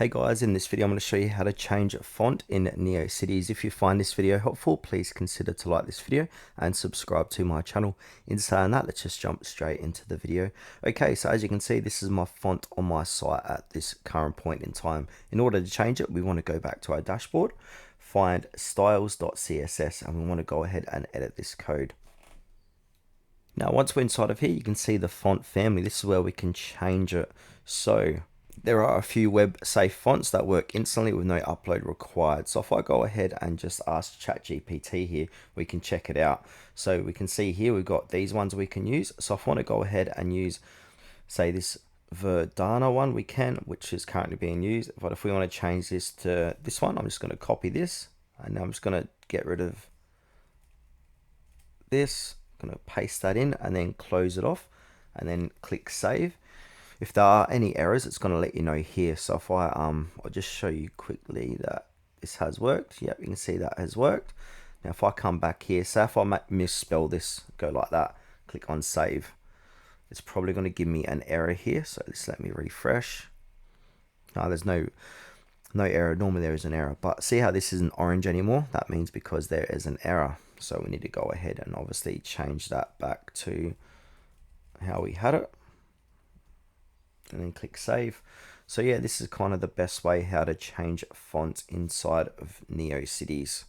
Hey guys, in this video I'm going to show you how to change font in Neocities. If you find this video helpful, please consider to like this video and subscribe to my channel. In saying that, let's just jump straight into the video. Okay, so as you can see, this is my font on my site at this current point in time. In order to change it, we want to go back to our dashboard, find styles.css, and we want to go ahead and edit this code. Now, once we're inside of here, you can see the font family. This is where we can change it. So there are a few web safe fonts that work instantly with no upload required. So if I go ahead and just ask ChatGPT here, we can check it out. So we can see here we've got these ones we can use. So if I want to go ahead and use, say, this Verdana one, we can, which is currently being used. But if we want to change this to this one, I'm just going to copy this, and I'm just going to get rid of this. I'm going to paste that in and then close it off and then click save. If there are any errors, it's going to let you know here. So if I'll just show you quickly that this has worked. Yep, you can see that has worked. Now if I come back here, say if I misspell this, go like that, click on save, it's probably going to give me an error here. So just let me refresh. No, there's no error. Normally there is an error, but see how this isn't orange anymore? That means because there is an error. So we need to go ahead and obviously change that back to how we had it, and then click save. So yeah, this is kind of the best way how to change fonts inside of Neocities.